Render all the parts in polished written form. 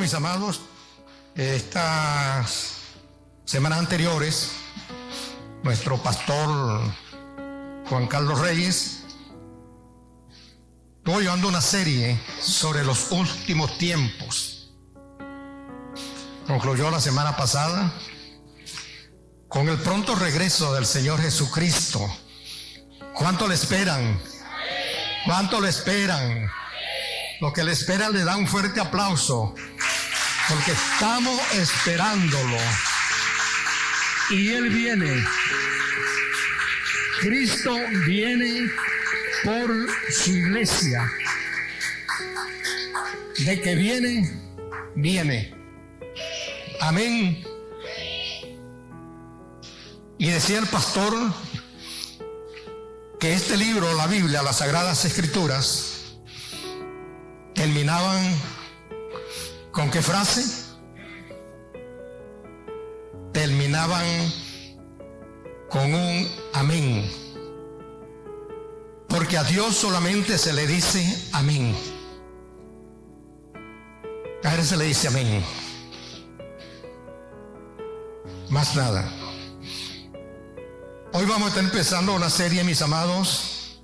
mis amados, estas semanas anteriores, nuestro pastor Juan Carlos Reyes estuvo llevando una serie sobre los últimos tiempos. Concluyó la semana pasada con el pronto regreso del Señor Jesucristo. ¿Cuánto le esperan? ¿Cuánto le esperan? Lo que le esperan le da un fuerte aplauso, porque estamos esperándolo. Y Él viene. Cristo viene por su iglesia. De que viene, viene. Amén. Y decía el pastor que este libro, la Biblia, las Sagradas Escrituras, terminaban ¿con qué frase? Terminaban con un amén. Porque a Dios solamente se le dice amén. A Él se le dice amén. Más nada. Hoy vamos a estar empezando una serie, mis amados.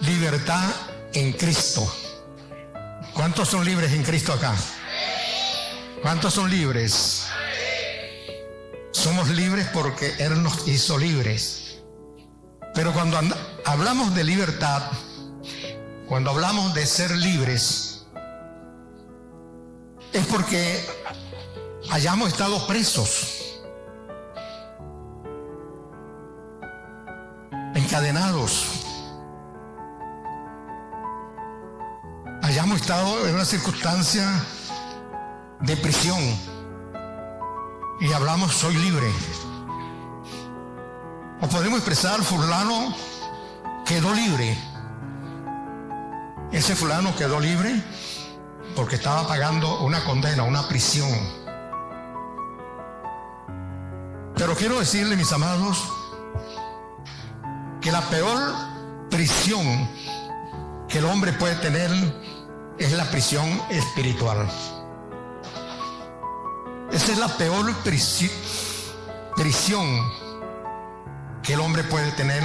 Libertad en Cristo. ¿Cuántos son libres en Cristo acá? ¿Cuántos son libres? Somos libres porque Él nos hizo libres. Pero cuando hablamos de libertad, cuando hablamos de ser libres, es porque hayamos estado presos, encadenados, hayamos estado en una circunstancia de prisión y hablamos soy libre. O podemos expresar fulano quedó libre. Ese fulano quedó libre porque estaba pagando una condena, una prisión. Pero quiero decirle, mis amados, que la peor prisión que el hombre puede tener es la prisión espiritual. Esa es la peor prisión que el hombre puede tener,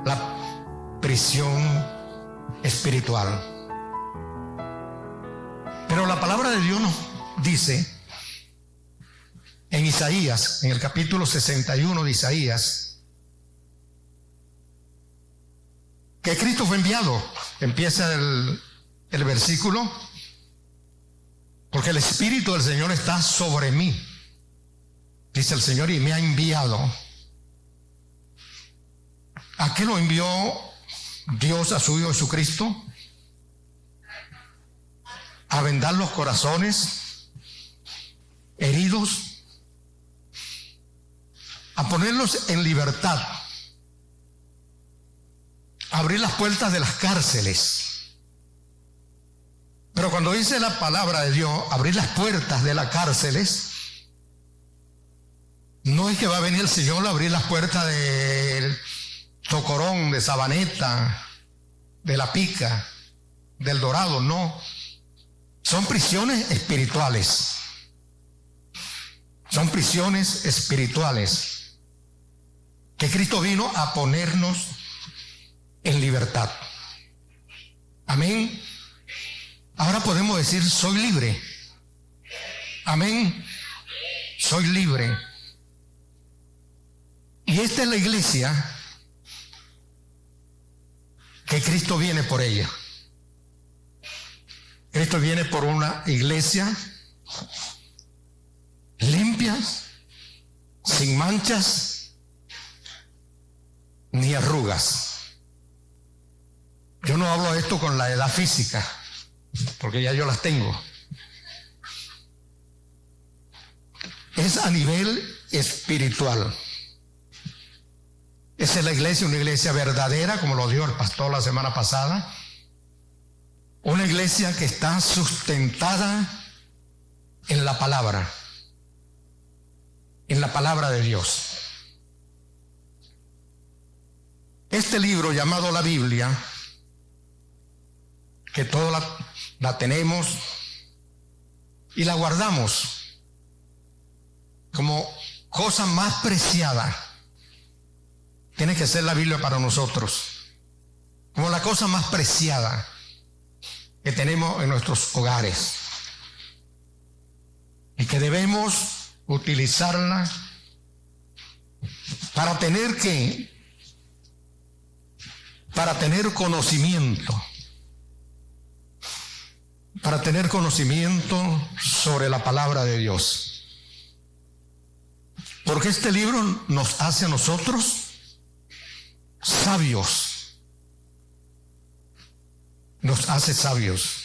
la prisión espiritual. Pero la palabra de Dios nos dice en Isaías, en el capítulo 61 de Isaías, que Cristo fue enviado. Empieza el versículo: porque el Espíritu del Señor está sobre mí, dice el Señor, y me ha enviado. ¿A qué lo envió Dios a su Hijo Jesucristo? A vendar los corazones heridos, a ponerlos en libertad, a abrir las puertas de las cárceles. Pero cuando dice la palabra de Dios, abrir las puertas de las cárceles, no es que va a venir el Señor a abrir las puertas del Tocorón, de Sabaneta, de La Pica, del Dorado, no. Son prisiones espirituales. Son prisiones espirituales que Cristo vino a ponernos en libertad. Amén. Ahora podemos decir soy libre. Amén. Soy libre. Y esta es la iglesia que Cristo viene por ella. Cristo viene por una iglesia limpia, sin manchas ni arrugas. Yo no hablo de esto con la edad física, porque ya yo las tengo. Es a nivel espiritual. Esa es la iglesia, una iglesia verdadera, como lo dio el pastor la semana pasada. Una iglesia que está sustentada en la palabra de Dios. Este libro llamado la Biblia que todos la tenemos y la guardamos como cosa más preciada. Tiene que ser la Biblia para nosotros, como la cosa más preciada que tenemos en nuestros hogares, y que debemos utilizarla para tener conocimiento, sobre la palabra de Dios. Porque este libro nos hace a nosotros sabios, nos hace sabios.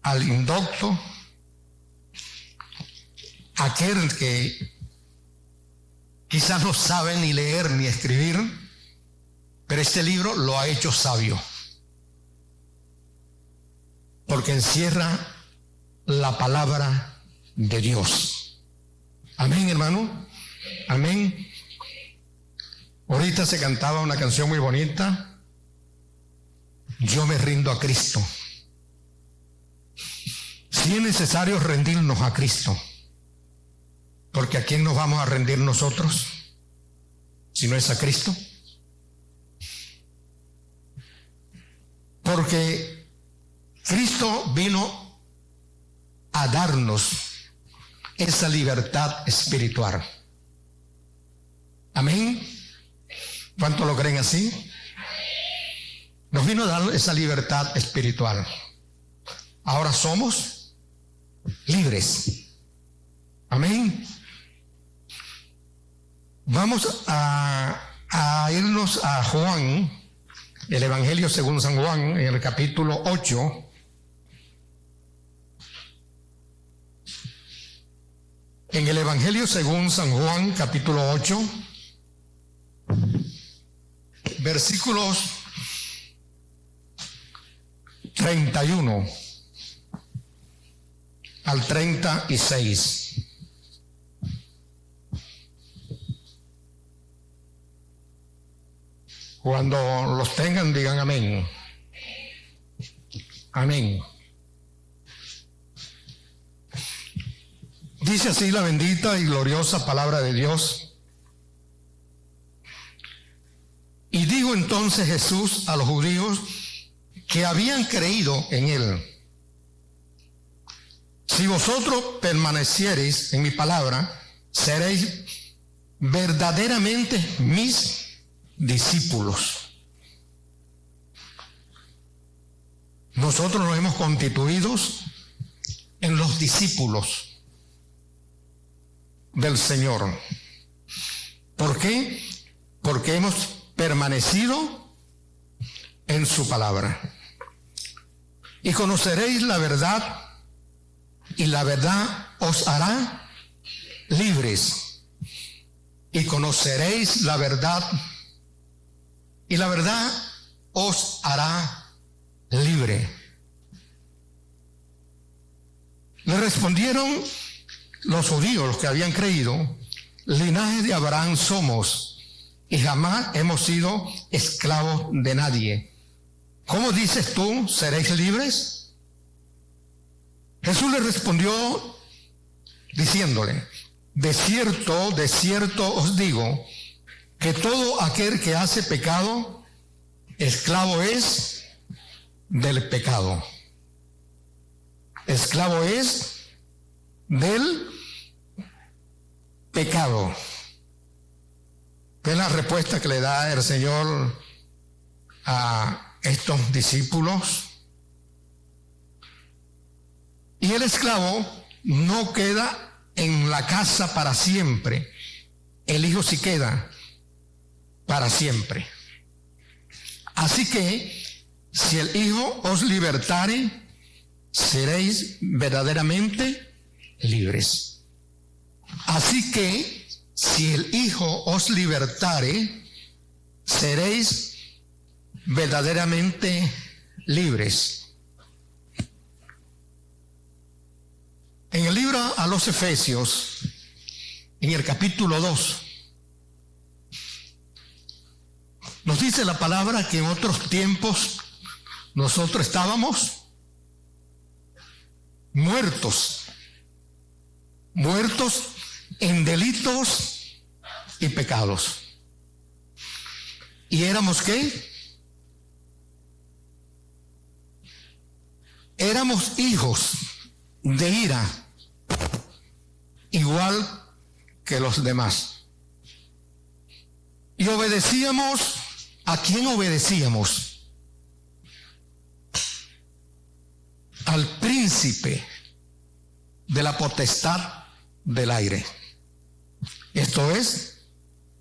Al indocto, aquel que quizás no sabe ni leer ni escribir, pero este libro lo ha hecho sabio, porque encierra la palabra de Dios. Amén, hermano. Amén. Ahorita se cantaba una canción muy bonita: yo me rindo a Cristo. Si es necesario rendirnos a Cristo, porque ¿a quién nos vamos a rendir nosotros si no es a Cristo? Porque Cristo vino a darnos esa libertad espiritual. Amén. ¿Cuánto lo creen así? Nos vino a dar esa libertad espiritual. Ahora somos libres. Amén. Vamos a irnos a Juan, el Evangelio según San Juan, en el capítulo 8. En el Evangelio según San Juan, capítulo 8, versículos 31 al 36. Cuando los tengan, digan amén. Amén. Dice así la bendita y gloriosa palabra de Dios. Y dijo entonces Jesús a los judíos que habían creído en él: si vosotros permaneciereis en mi palabra, seréis verdaderamente mis discípulos. Nosotros nos hemos constituido en los discípulos del Señor. ¿Por qué? Porque hemos permanecido en su palabra. Y conoceréis la verdad, y la verdad os hará libres. Y conoceréis la verdad, y la verdad os hará libre. Le respondieron los judíos, los que habían creído: linaje de Abraham somos, y jamás hemos sido esclavos de nadie. ¿Cómo dices tú, seréis libres? Jesús le respondió diciéndole: de cierto os digo, que todo aquel que hace pecado, esclavo es del pecado. Esclavo es del pecado. ¿Qué es la respuesta que le da el Señor a estos discípulos? Y el esclavo no queda en la casa para siempre. El Hijo sí queda para siempre. Así que si el Hijo os libertare, seréis verdaderamente libres. Así que si el Hijo os libertare, seréis verdaderamente libres. En el libro a los Efesios, en el capítulo 2, nos dice la palabra que en otros tiempos nosotros estábamos muertos en delitos y pecados. ¿Y éramos qué? Éramos hijos de ira, igual que los demás. Y obedecíamos. ¿A quién obedecíamos? Al príncipe de la potestad del aire. Esto es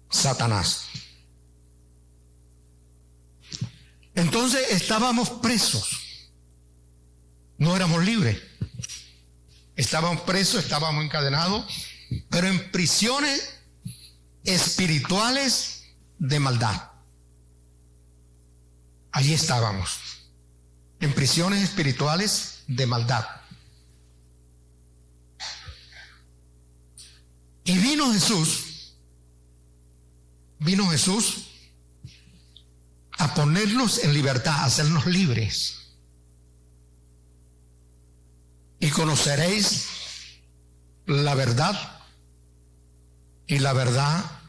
Satanás. Entonces estábamos presos. No éramos libres. Estábamos presos, estábamos encadenados, pero en prisiones espirituales de maldad. Allí estábamos, en prisiones espirituales de maldad. Y vino Jesús a ponernos en libertad, a hacernos libres. Y conoceréis la verdad, y la verdad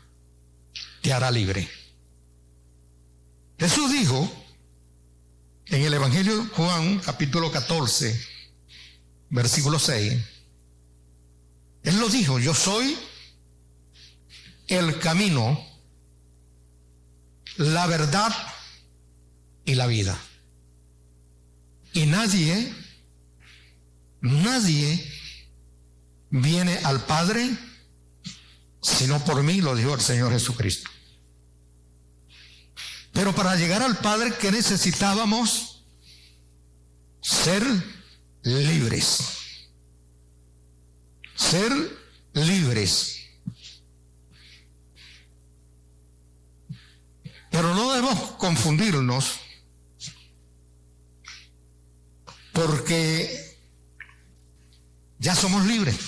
te hará libre. Jesús dijo en el Evangelio de Juan, capítulo 14, versículo 6, Él lo dijo: yo soy el camino, la verdad y la vida. Y nadie viene al Padre sino por mí, lo dijo el Señor Jesucristo. Pero para llegar al Padre, ¿qué necesitábamos? Ser libres. Ser libres. Pero no debemos confundirnos, porque ya somos libres.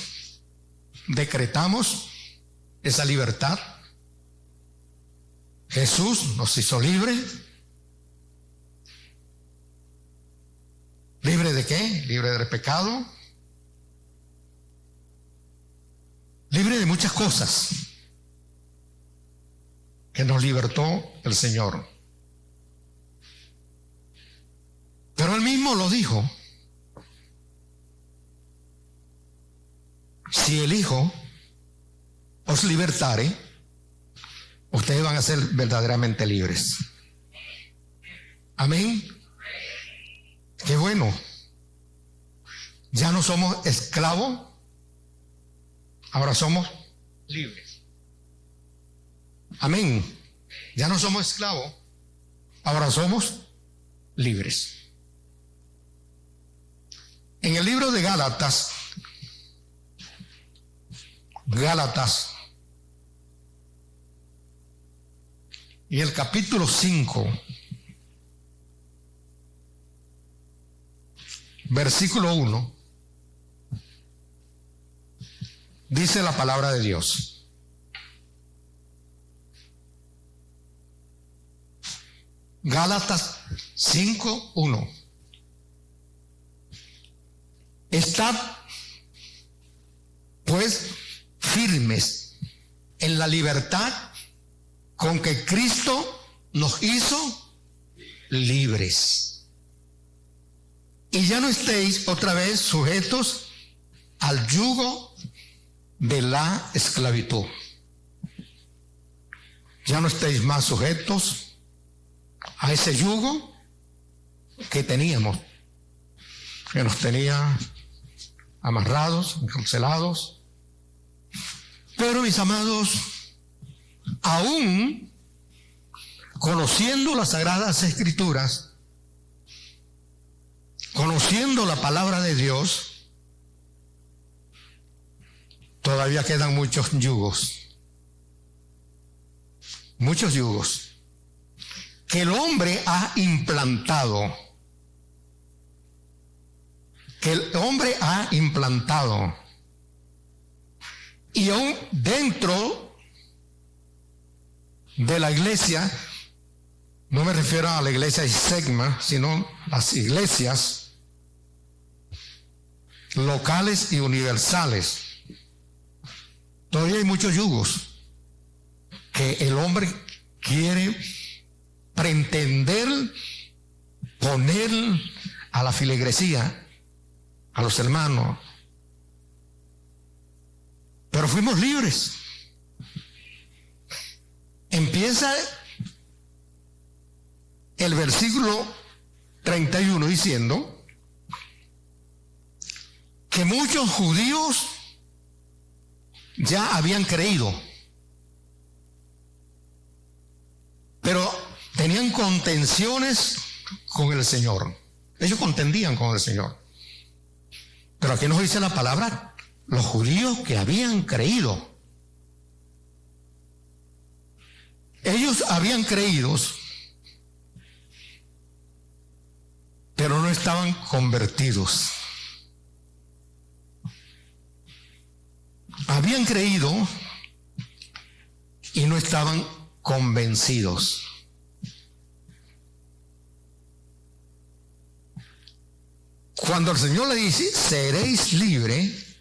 Decretamos esa libertad. Jesús nos hizo libres. ¿Libre de qué? Libre del pecado. Libre de muchas cosas que nos libertó el Señor. Pero Él mismo lo dijo: si el Hijo os libertare, ustedes van a ser verdaderamente libres. Amén. Qué bueno. Ya no somos esclavos, ahora somos libres. Amén. Ya no somos esclavos, ahora somos libres. En el libro de Gálatas, y el capítulo 5, versículo 1, dice la palabra de Dios: Gálatas 5:1. Estad pues firmes en la libertad con que Cristo nos hizo libres. Y ya no estéis otra vez sujetos al yugo de la esclavitud. Ya no estéis más sujetos a ese yugo que teníamos, que nos tenía amarrados, encarcelados. Pero, mis amados, aún conociendo las Sagradas Escrituras, conociendo la palabra de Dios, todavía quedan muchos yugos que el hombre ha implantado, y aún dentro de la iglesia No me refiero a la iglesia de Sigma, sino las iglesias locales y universales. Todavía hay muchos yugos que el hombre quiere pretender poner a la feligresía, a los hermanos. Pero fuimos libres. Empieza el versículo 31 diciendo que muchos judíos ya habían creído, pero tenían contenciones con el Señor. Ellos contendían con el Señor. Pero aquí nos dice la palabra, los judíos que habían creído. Ellos habían creído, pero no estaban convertidos. Habían creído y no estaban convencidos. Cuando el Señor le dice, seréis libres,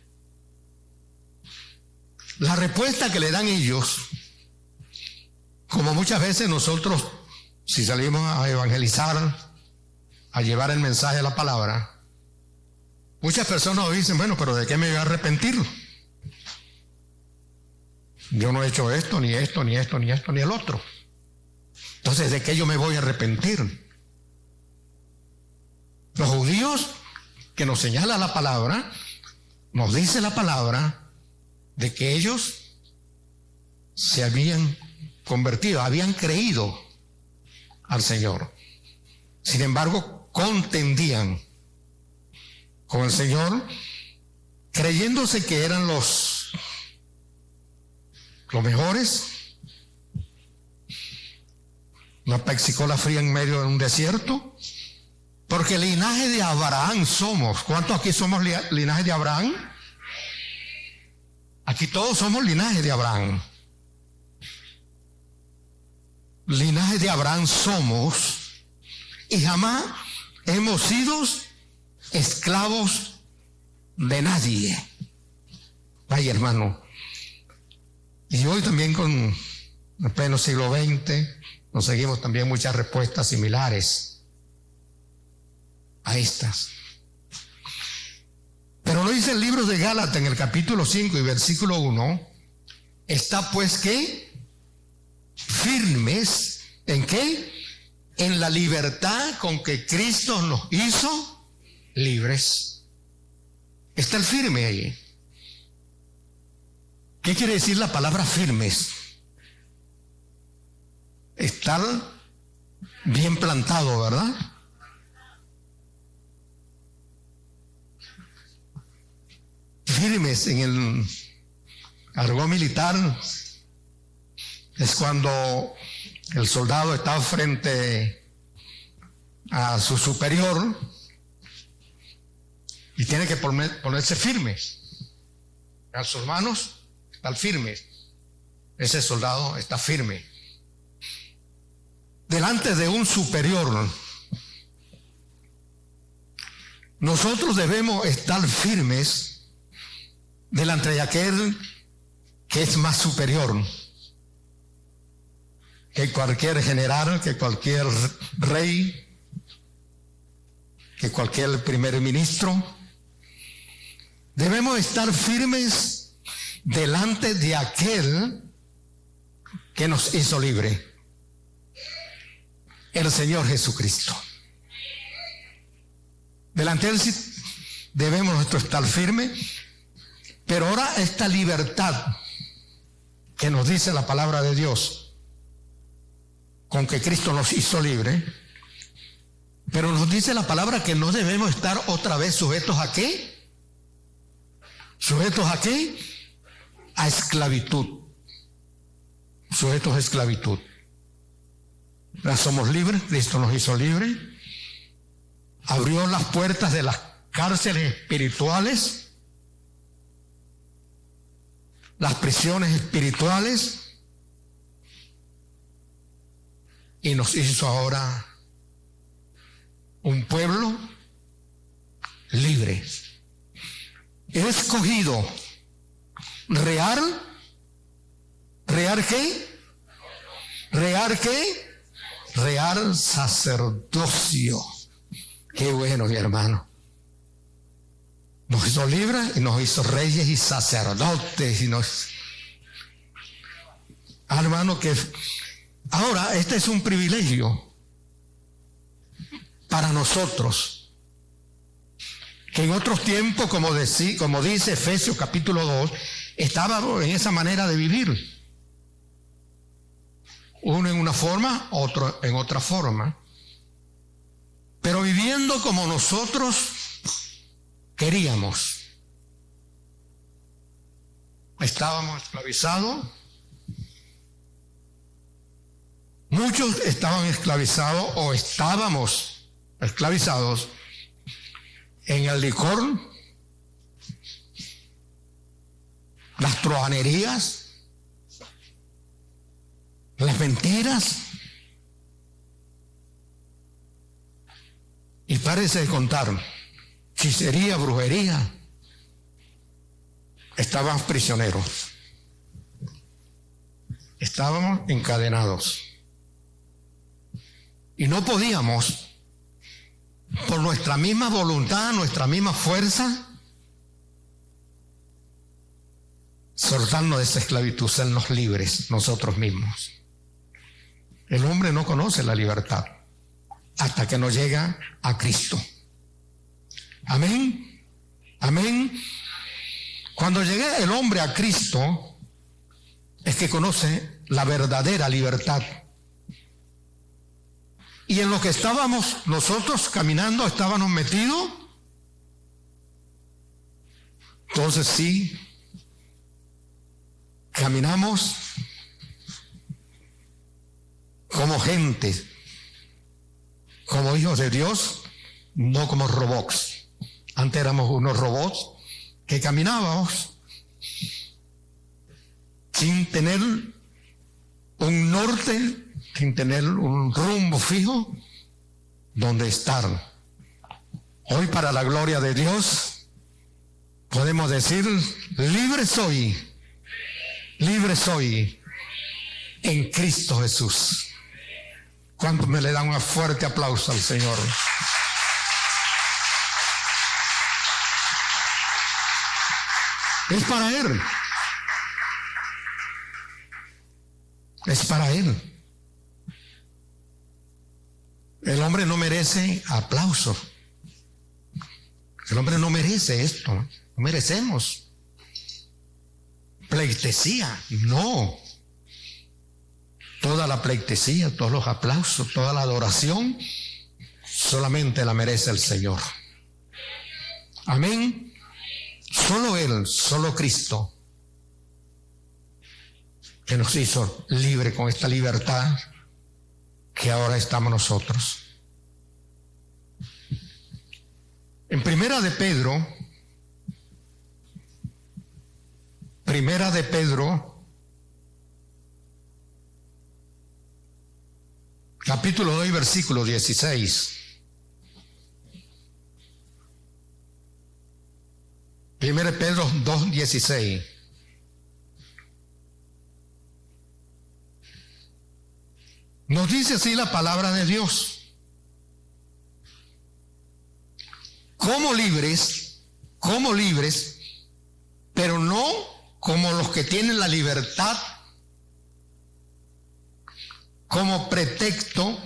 la respuesta que le dan ellos, como muchas veces nosotros, si salimos a evangelizar, a llevar el mensaje de la palabra, muchas personas dicen, bueno, pero ¿de qué me voy a arrepentir? Yo no he hecho esto, ni esto, ni esto, ni esto, ni el otro. Entonces, ¿de qué yo me voy a arrepentir? Los judíos que nos señala la palabra, nos dice la palabra de que ellos se habían convertido, habían creído al Señor. Sin embargo, contendían con el Señor, creyéndose que eran los mejores. Una pexicola fría en medio de un desierto. Porque linaje de Abraham somos. ¿Cuántos aquí somos linaje de Abraham? Aquí todos somos linaje de Abraham. Linaje de Abraham somos. Y jamás hemos sido esclavos de nadie. Ay, hermano. Y hoy también con el pleno siglo XX conseguimos también muchas respuestas similares a estas. Pero lo dice el libro de Gálatas en el capítulo 5 y versículo 1, está pues que firmes, ¿en qué? En la libertad con que Cristo nos hizo libres. Está el firme ahí. ¿Qué quiere decir la palabra firmes? Estar bien plantado, ¿verdad? Firmes en el argot militar es cuando el soldado está frente a su superior y tiene que ponerse firme. A sus manos están firmes. Ese soldado está firme delante de un superior. Nosotros debemos estar firmes delante de aquel que es más superior que cualquier general, que cualquier rey, que cualquier primer ministro. Debemos estar firmes delante de aquel que nos hizo libre, el Señor Jesucristo. Delante de él debemos nosotros estar firmes. Pero ahora esta libertad que nos dice la palabra de Dios, con que Cristo nos hizo libre, pero nos dice la palabra que no debemos estar otra vez sujetos ¿a qué? ¿Sujetos a qué? A esclavitud. Sujetos a esclavitud. Ya somos libres, Cristo nos hizo libres. Abrió las puertas de las cárceles espirituales, las prisiones espirituales, y nos hizo ahora un pueblo libre, escogido, real qué, real sacerdocio. Qué bueno, mi hermano. Nos hizo libres y nos hizo reyes y sacerdotes y nos... hermano, que ahora este es un privilegio para nosotros, que en otros tiempos, como dice Efesios capítulo 2, estábamos en esa manera de vivir. Uno en una forma, otro en otra forma. Pero viviendo como nosotros queríamos. Estábamos esclavizados. Muchos estaban esclavizados o estábamos esclavizados en el licor, las truhanerías, las mentiras. Y párese de contar, hechicería, brujería. Estábamos prisioneros. Estábamos encadenados. Y no podíamos, por nuestra misma voluntad, nuestra misma fuerza, soltarnos de esa esclavitud, sernos libres nosotros mismos. El hombre no conoce la libertad hasta que no llega a Cristo. Amén. Amén. Cuando llegue el hombre a Cristo, es que conoce la verdadera libertad. Y en lo que estábamos nosotros caminando, estábamos metidos. Entonces sí, caminamos como gente, como hijos de Dios, no como robots. Antes éramos unos robots que caminábamos sin tener un norte, sin tener un rumbo fijo donde estar. Hoy, para la gloria de Dios, podemos decir: libre soy en Cristo Jesús. ¿Cuántos me le dan un fuerte aplauso al Señor? Es para Él. Es para Él. El hombre no merece aplauso. El hombre no merece esto. No merecemos pleitesía. No. Toda la pleitesía, todos los aplausos, toda la adoración, solamente la merece el Señor. Amén. Solo Él, solo Cristo, que nos hizo libre con esta libertad que ahora estamos nosotros. En Primera de Pedro, capítulo 2, versículo 16. Primera de Pedro 2, 16. Nos dice así la palabra de Dios: como libres, pero no como los que tienen la libertad como pretexto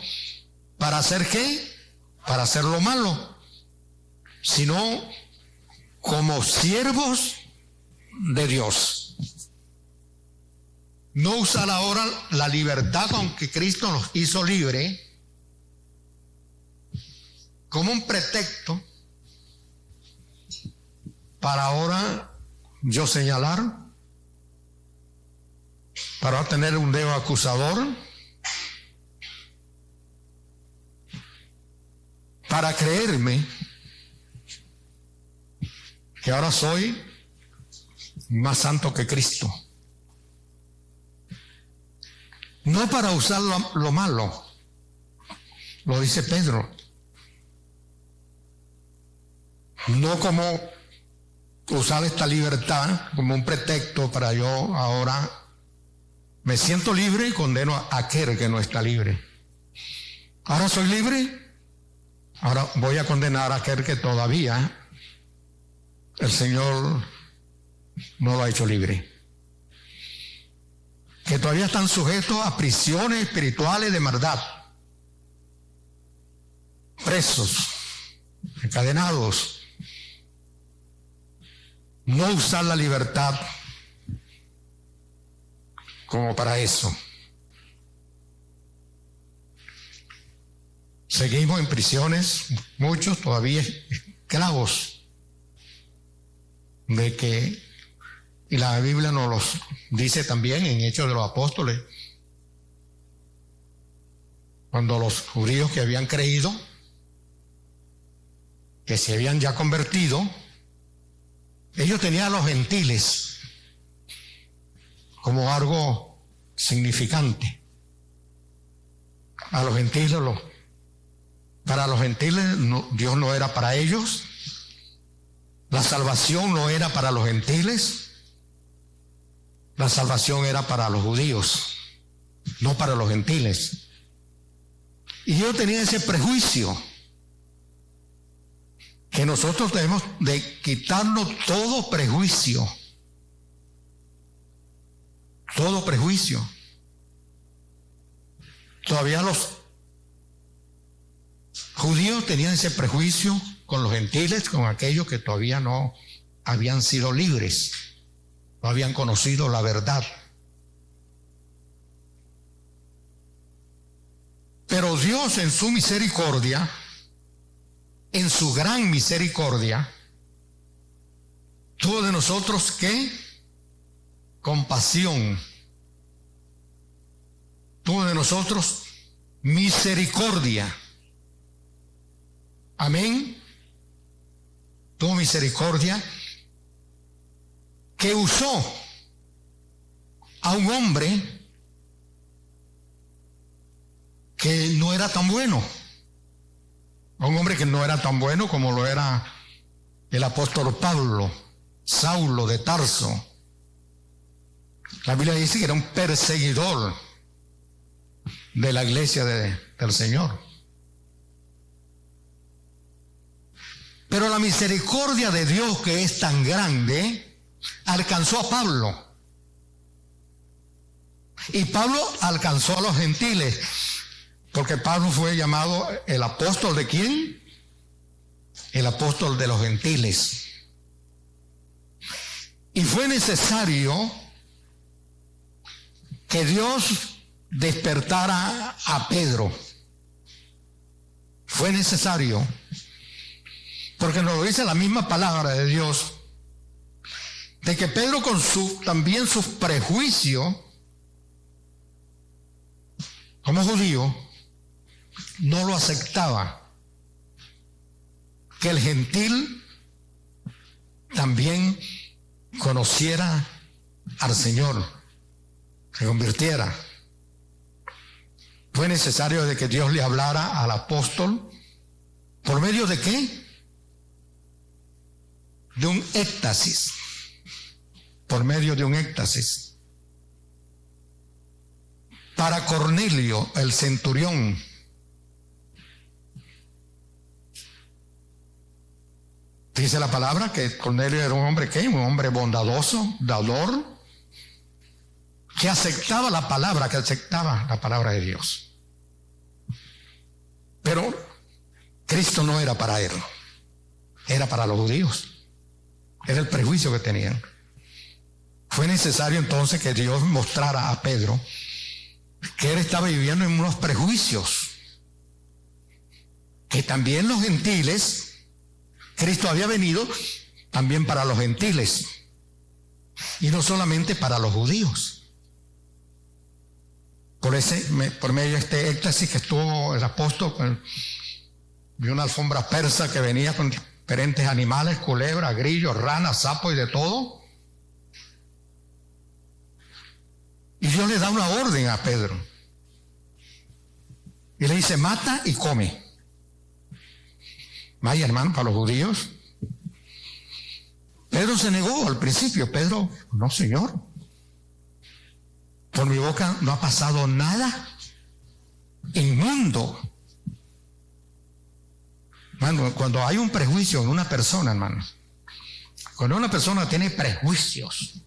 para hacer ¿qué? Para hacer lo malo, sino como siervos de Dios. No usar ahora la libertad, aunque Cristo nos hizo libre, como un pretexto para ahora yo señalar, para tener un dedo acusador, para creerme que ahora soy más santo que Cristo. No para usar lo malo, lo dice Pedro. No como usar esta libertad como un pretexto para yo ahora me siento libre y condeno a aquel que no está libre. Ahora soy libre, ahora voy a condenar a aquel que todavía el Señor no lo ha hecho libre. Que todavía están sujetos a prisiones espirituales de maldad. Presos, encadenados. No usar la libertad como para eso. Seguimos en prisiones, muchos todavía esclavos de que, y la Biblia nos los dice también en Hechos de los Apóstoles, cuando los judíos que habían creído, que se habían ya convertido, ellos tenían a los gentiles como algo significante. A los gentiles, para los gentiles Dios no era para ellos. La salvación no era para los gentiles. La salvación era para los judíos, no para los gentiles. Y yo tenía ese prejuicio que nosotros debemos de quitarnos todo prejuicio. Todo prejuicio. Todavía los judíos tenían ese prejuicio con los gentiles, con aquellos que todavía no habían sido libres, no habían conocido la verdad. Pero Dios en su misericordia, en su gran misericordia, tuvo de nosotros ¿qué? Compasión. Tuvo de nosotros misericordia. Amén. Tuvo misericordia, que usó a un hombre que no era tan bueno. A un hombre que no era tan bueno como lo era el apóstol Pablo, Saulo de Tarso. La Biblia dice que era un perseguidor de la iglesia del Señor. Pero la misericordia de Dios, que es tan grande, alcanzó a Pablo. Y Pablo alcanzó a los gentiles, porque Pablo fue llamado el apóstol ¿de quién? El apóstol de los gentiles. Y fue necesario que Dios despertara a Pedro. Fue necesario, porque nos lo dice la misma palabra de Dios, de que Pedro con también sus prejuicios como judío no lo aceptaba, que el gentil también conociera al Señor, se convirtiera. Fue necesario de que Dios le hablara al apóstol. ¿Por medio de qué? De un éxtasis. Por medio de un éxtasis. Para Cornelio, el centurión, dice la palabra que Cornelio era un hombre ¿qué? Un hombre bondadoso, dador, que aceptaba la palabra de Dios. Pero Cristo no era para él, era para los judíos. Era el prejuicio que tenían. Fue necesario entonces que Dios mostrara a Pedro que él estaba viviendo en unos prejuicios, que también los gentiles, Cristo había venido también para los gentiles y no solamente para los judíos. Por medio de este éxtasis que estuvo el apóstol, vio una alfombra persa que venía con diferentes animales, culebras, grillos, ranas, sapos y de todo. Y Dios le da una orden a Pedro. Y le dice, mata y come. Vaya, hermano, para los judíos. Pedro se negó al principio. Pedro, no, Señor. Por mi boca no ha pasado nada inmundo. Hermano, cuando hay un prejuicio en una persona, hermano, cuando una persona tiene prejuicios,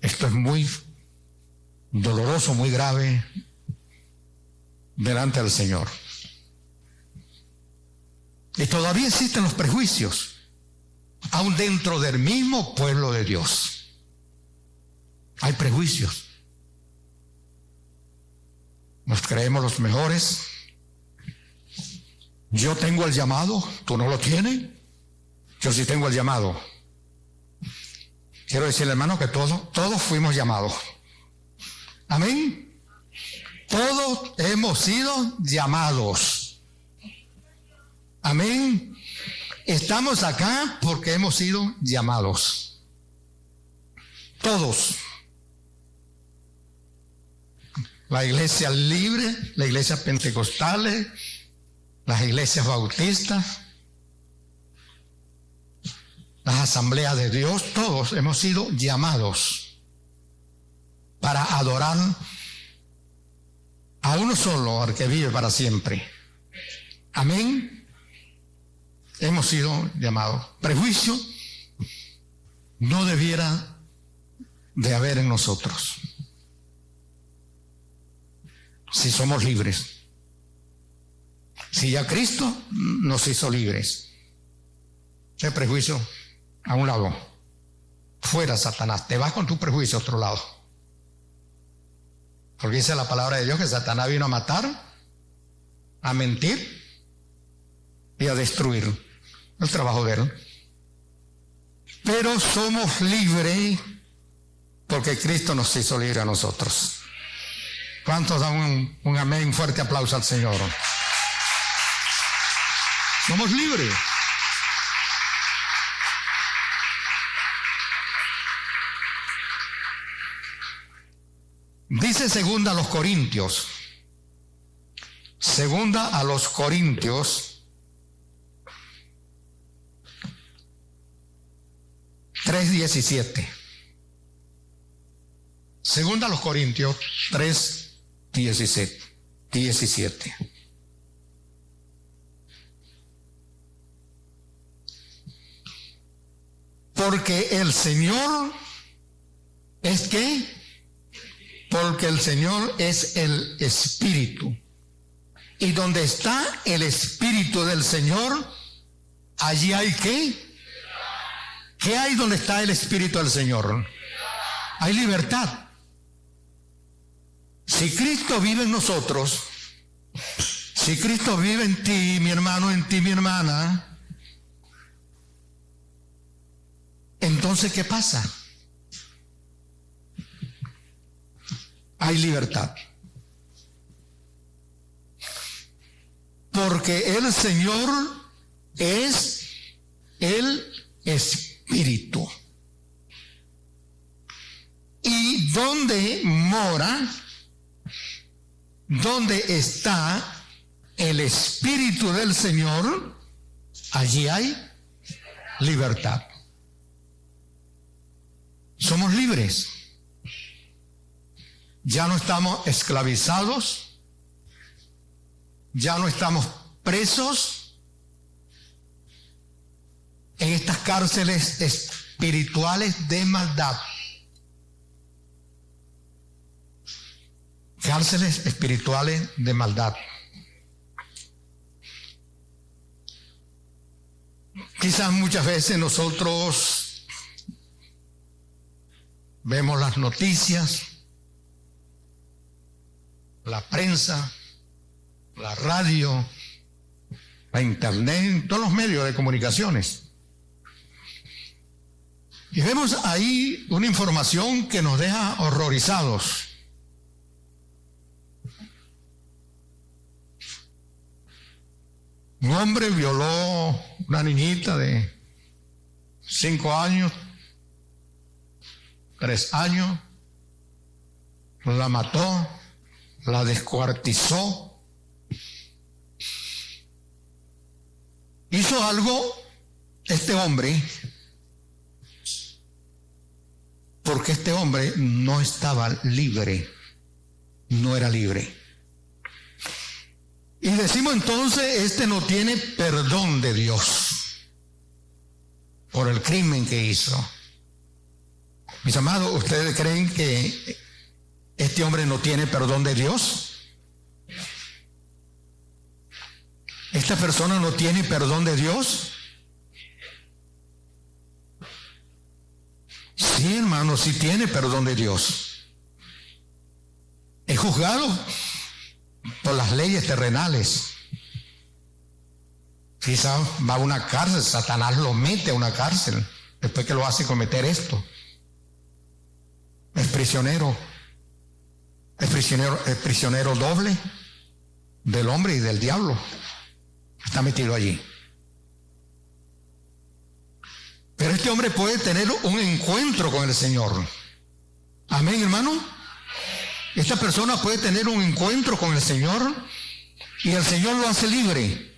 esto es muy doloroso, muy grave delante del Señor. Y todavía existen los prejuicios, aún dentro del mismo pueblo de Dios. Hay prejuicios. Nos creemos los mejores. Yo tengo el llamado, tú no lo tienes. Yo sí tengo el llamado. Quiero decirle, hermano, que todos fuimos llamados. Amén. Todos hemos sido llamados. Amén. Estamos acá porque hemos sido llamados. Todos. La iglesia libre, la iglesia pentecostal, las iglesias bautistas, las asambleas de Dios, todos hemos sido llamados para adorar a uno solo, al que vive para siempre. Amén. Hemos sido llamados. Prejuicio no debiera de haber en nosotros. Si somos libres. Si ya Cristo nos hizo libres. Ese prejuicio a un lado. Fuera, Satanás. Te vas con tu prejuicio a otro lado. Porque dice la palabra de Dios que Satanás vino a matar, a mentir y a destruir. El trabajo de él. Pero somos libres porque Cristo nos hizo libres a nosotros. ¿Cuántos dan un amén? Un fuerte aplauso al Señor. Somos libres. Dice segunda a los Corintios. Segunda a los Corintios 3:17. Segunda a los Corintios 3:17. Porque el Señor es ¿qué? Porque el Señor es el Espíritu. Y donde está el Espíritu del Señor, allí hay ¿qué? ¿Qué hay donde está el Espíritu del Señor? Hay libertad. Si Cristo vive en nosotros, si Cristo vive en ti, mi hermano, en ti, mi hermana, entonces ¿qué pasa? Hay libertad. Porque el Señor es el Espíritu. Y donde mora, donde está el Espíritu del Señor, allí hay libertad. Somos libres. Ya no estamos esclavizados, ya no estamos presos en estas cárceles espirituales de maldad. Cárceles espirituales de maldad. Quizás muchas veces nosotros vemos las noticias, la prensa, la radio, la internet, todos los medios de comunicaciones. Y vemos ahí una información que nos deja horrorizados. Un hombre violó una niñita de 5 años, 3 años, la mató, la descuartizó, hizo algo este hombre, porque este hombre no estaba libre, no era libre. Y decimos entonces, este no tiene perdón de Dios por el crimen que hizo. Mis amados, ¿ustedes creen que este hombre no tiene perdón de Dios? ¿Esta persona no tiene perdón de Dios? Sí, hermano, sí tiene perdón de Dios. Es juzgado por las leyes terrenales. Quizá va a una cárcel, Satanás lo mete a una cárcel después que lo hace cometer esto. Es prisionero doble del hombre y del diablo. Está metido allí. Pero este hombre puede tener un encuentro con el Señor. Amén, hermano. Esta persona puede tener un encuentro con el Señor y el Señor lo hace libre,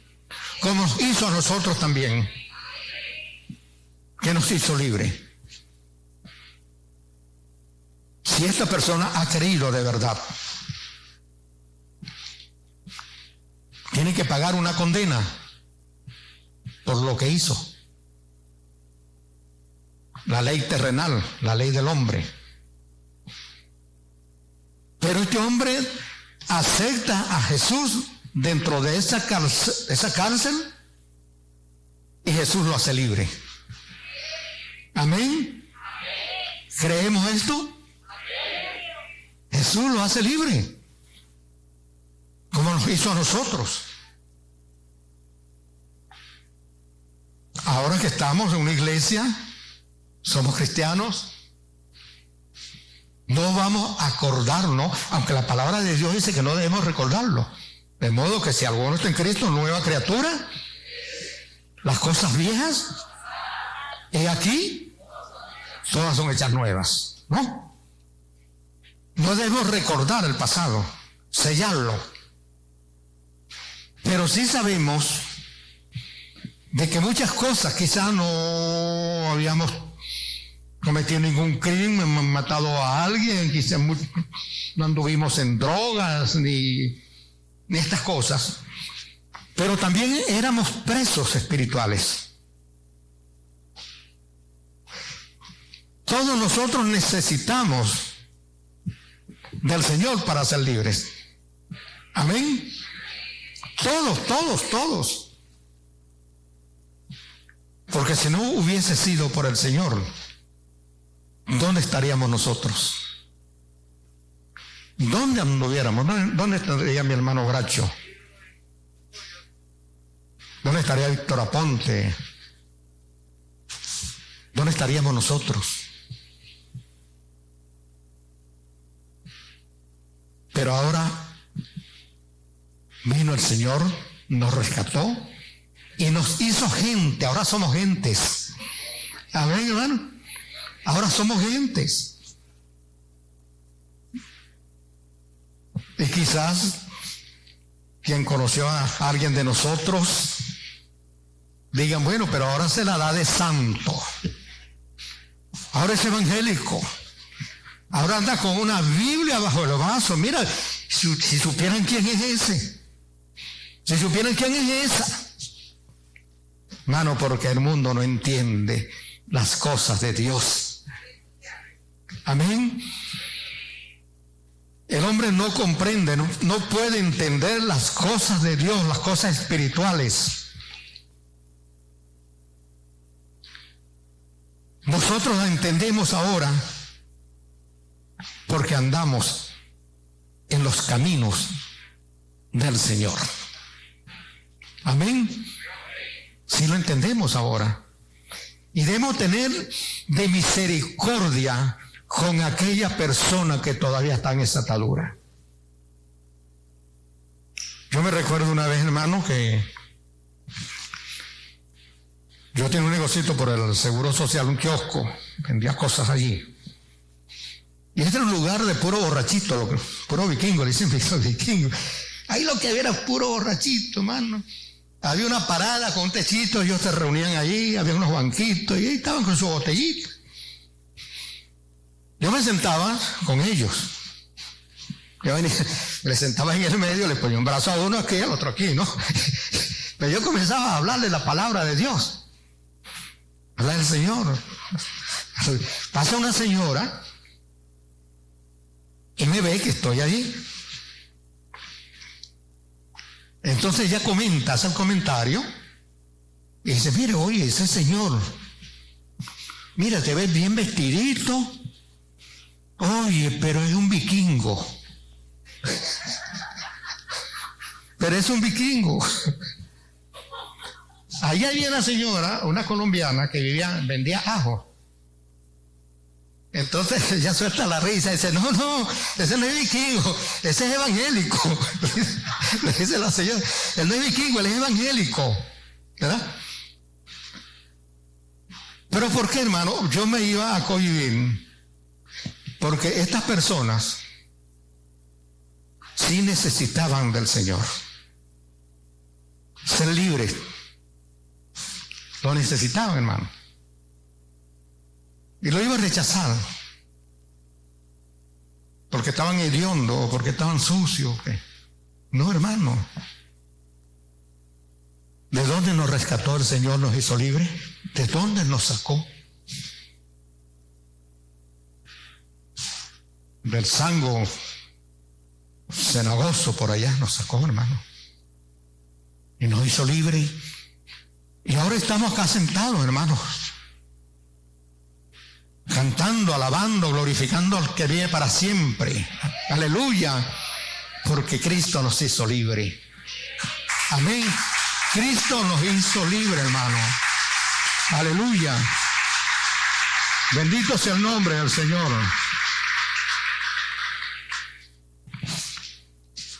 como nos hizo a nosotros también. Que nos hizo libre. Si esta persona ha creído de verdad, tiene que pagar una condena por lo que hizo. La ley terrenal, la ley del hombre. Pero este hombre acepta a Jesús dentro de esa cárcel y Jesús lo hace libre. Amén. ¿Creemos esto? Jesús lo hace libre, como nos hizo a nosotros. Ahora que estamos en una iglesia, somos cristianos, no vamos a acordarnos, aunque la palabra de Dios dice que no debemos recordarlo. De modo que si alguno está en Cristo, nueva criatura, las cosas viejas, y aquí, todas son hechas nuevas, ¿no? No debemos recordar el pasado, sellarlo. Pero sí sabemos de que muchas cosas quizás no habíamos cometido ningún crimen, matado a alguien, quizás no anduvimos en drogas ni estas cosas. Pero también éramos presos espirituales. Todos nosotros necesitamos del Señor para ser libres. Amén. Todos. Porque si no hubiese sido por el Señor, ¿dónde estaríamos nosotros? ¿Dónde anduviéramos? ¿Dónde estaría mi hermano Bracho? ¿Dónde estaría Víctor Aponte? ¿Dónde estaríamos nosotros? Pero ahora vino el Señor, nos rescató y nos hizo gente. Ahora somos gentes. Amén, hermano. Ahora somos gentes. Y quizás quien conoció a alguien de nosotros digan, bueno, pero ahora se la da de santo. Ahora es evangélico. Ahora anda con una Biblia bajo el brazo. Mira, si supieran quién es ese. Si supieran quién es esa. Hermano, porque el mundo no entiende las cosas de Dios. Amén. El hombre no comprende, no puede entender las cosas de Dios, las cosas espirituales. Nosotros la entendemos ahora porque andamos en los caminos del Señor. Amén. Si lo entendemos ahora. Y debemos tener de misericordia con aquella persona que todavía está en esa atadura. Yo me recuerdo una vez, hermano, que yo tenía un negocito por el Seguro Social, un kiosco, vendía cosas allí. Y este era un lugar de puro borrachito, puro vikingo, le dicen vikingo. Ahí lo que había era puro borrachito, hermano. Había una parada con un techito, ellos se reunían allí, había unos banquitos y ahí estaban con su botellita. Yo me sentaba con ellos. Yo venía, me sentaba en el medio, le ponía un brazo a uno aquí y al otro aquí, ¿no? Pero yo comenzaba a hablarle la palabra de Dios, hablar del Señor. Pasa una señora y me ve que estoy allí. Entonces ella comenta, hace un comentario y dice: mire, oye, ese señor, mira, te ves bien vestidito, oye, pero es un vikingo. Pero es un vikingo. Ahí había una señora, una colombiana, que vendía ajo. Entonces ella suelta la risa y dice: no, ese no es vikingo, ese es evangélico. Le dice la señora: él no es vikingo, él es evangélico, ¿verdad? Pero ¿por qué, hermano? Yo me iba a cohibir, porque estas personas sí necesitaban del Señor, ser libres, lo necesitaban, hermano. Y lo iba a rechazar porque estaban hediondos o porque estaban sucios. No, hermano. ¿De dónde nos rescató el Señor, nos hizo libres? ¿De dónde nos sacó? Del fango cenagoso por allá nos sacó, hermano. Y nos hizo libres. Y ahora estamos acá sentados, hermanos, cantando, alabando, glorificando al que vive para siempre. Aleluya. Porque Cristo nos hizo libre. Amén. Cristo nos hizo libre, hermano. Aleluya. Bendito sea el nombre del Señor.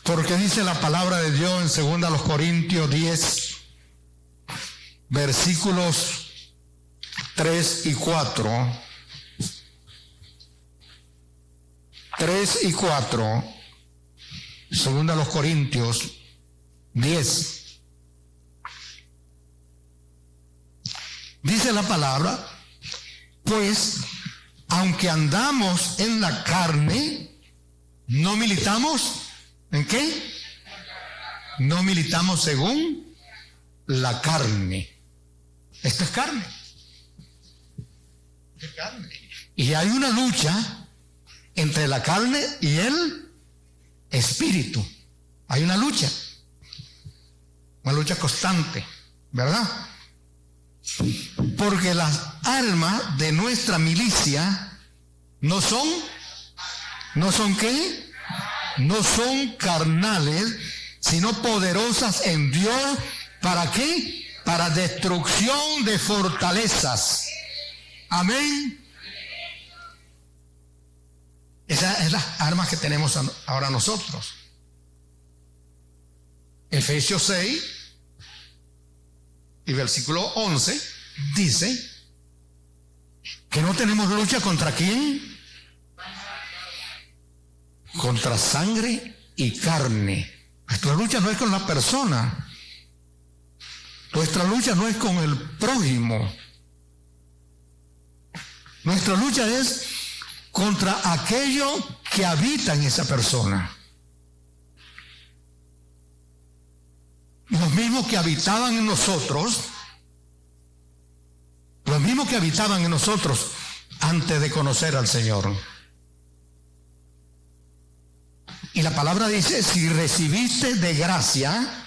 Porque dice la palabra de Dios en 2 Corintios 10, versículos 3 y 4. 3 y 4, 2 Corintios 10. Dice la palabra: pues, aunque andamos en la carne, no militamos, ¿en qué? No militamos según la carne. Esto es carne. Es carne. Y hay una lucha entre la carne y el espíritu. Hay una lucha constante, ¿verdad? Porque las armas de nuestra milicia no son ¿qué? No son carnales, sino poderosas en Dios. ¿Para qué? Para destrucción de fortalezas. Amén. Esas son las armas que tenemos ahora nosotros. Efesios 6 y versículo 11 dice que no tenemos lucha contra ¿quién? Contra sangre y carne. Nuestra lucha no es con la persona. Nuestra lucha no es con el prójimo. Nuestra lucha es contra aquello que habita en esa persona. Los mismos que habitaban en nosotros, antes de conocer al Señor. Y la palabra dice: si recibiste de gracia,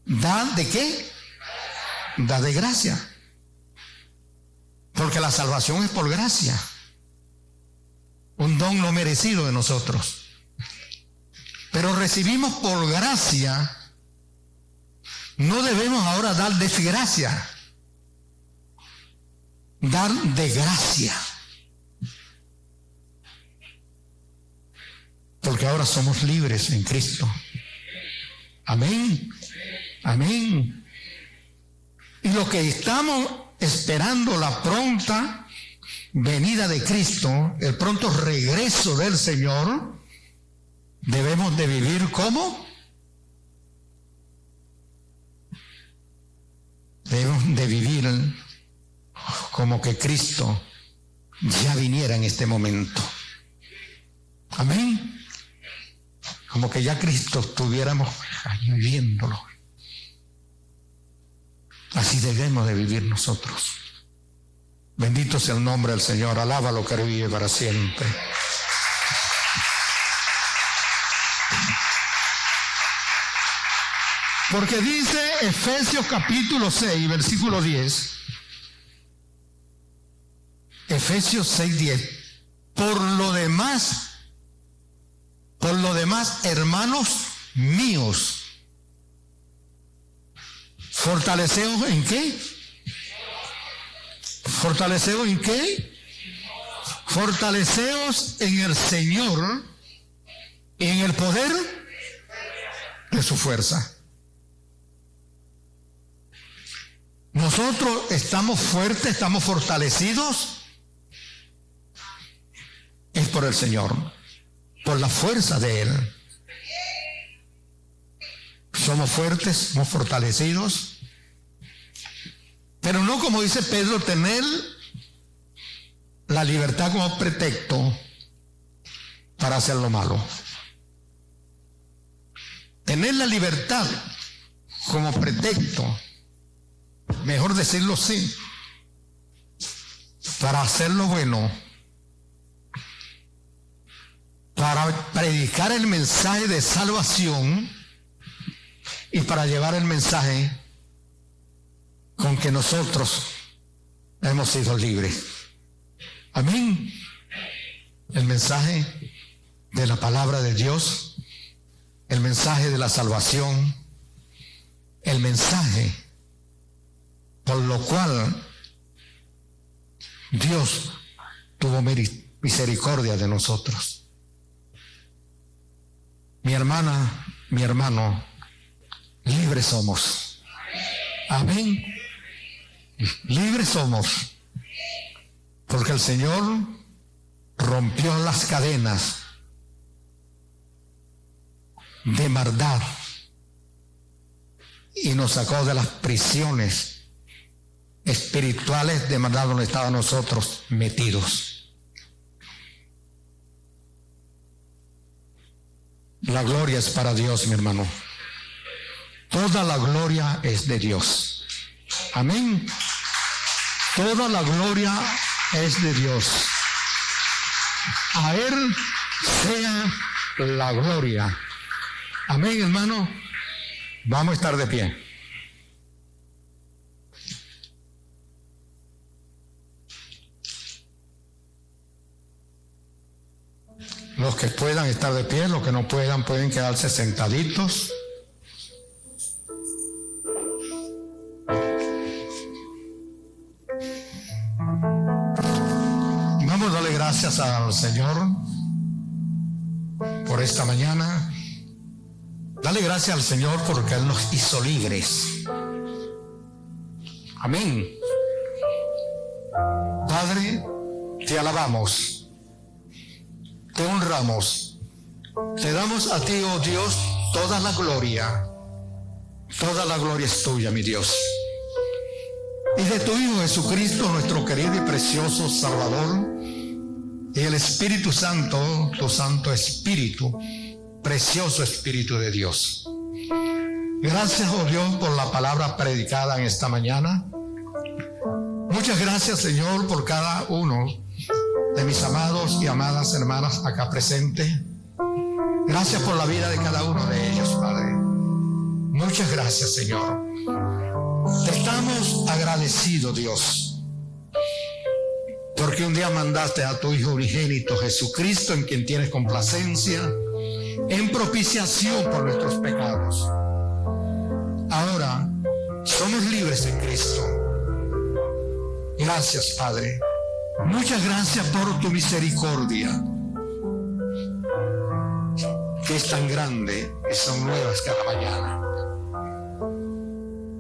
da de qué? Da de gracia. Porque la salvación es por gracia, un don no merecido de nosotros. Pero recibimos por gracia, no debemos ahora dar desgracia, dar de gracia. Porque ahora somos libres en Cristo. Amén. Amén. Y lo que estamos esperando, la pronta venida de Cristo, el pronto regreso del Señor, debemos de vivir ¿cómo? Debemos de vivir como que Cristo ya viniera en este momento. Amén. Como que ya Cristo estuviéramos ahí viviéndolo. Así debemos de vivir nosotros. Bendito sea el nombre del Señor. Alábalo que vive para siempre. Porque dice Efesios capítulo 6, versículo 10. Efesios 6, 10. Por lo demás, hermanos míos, ¿fortaleceos en qué? ¿Fortaleceos en qué? Fortaleceos en el Señor y en el poder de su fuerza. Nosotros estamos fuertes, estamos fortalecidos. Es por el Señor, por la fuerza de Él. Somos fuertes, somos fortalecidos. Pero no, como dice Pedro, tener la libertad como pretexto para hacer lo malo. Tener la libertad como pretexto, mejor decirlo así, para hacer lo bueno, para predicar el mensaje de salvación y para llevar el mensaje con que nosotros hemos sido libres. Amén. El mensaje de la palabra de Dios, el mensaje de la salvación, el mensaje por lo cual Dios tuvo misericordia de nosotros. Mi hermana, mi hermano, libres somos. Amén. Libres somos. Porque el Señor rompió las cadenas de maldad y nos sacó de las prisiones espirituales de maldad donde estaban nosotros metidos. La gloria es para Dios, mi hermano. Toda la gloria es de Dios. Amén. Toda la gloria es de Dios. A Él sea la gloria. Amén, hermano. Vamos a estar de pie. Los que puedan estar de pie, los que no puedan, pueden quedarse sentaditos. Vamos a darle gracias al Señor por esta mañana. Dale gracias al Señor porque Él nos hizo libres. Amén. Padre, te alabamos. Te honramos, te damos a ti, oh Dios, toda la gloria es tuya, mi Dios. Y de tu Hijo Jesucristo, nuestro querido y precioso Salvador, y el Espíritu Santo, tu Santo Espíritu, precioso Espíritu de Dios. Gracias, oh Dios, por la palabra predicada en esta mañana. Muchas gracias, Señor, por cada uno de mis amados y amadas hermanas acá presentes. Gracias por la vida de cada uno de ellos, Padre. Muchas gracias, Señor. Te estamos agradecidos, Dios, porque un día mandaste a tu Hijo unigénito Jesucristo, en quien tienes complacencia, en propiciación por nuestros pecados. Ahora somos libres en Cristo. Gracias, Padre. Muchas gracias por tu misericordia, que es tan grande y son nuevas cada mañana.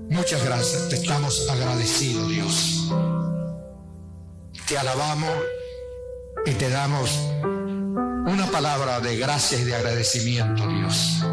Muchas gracias, te estamos agradecidos, Dios. Te alabamos y te damos una palabra de gracia y de agradecimiento, Dios.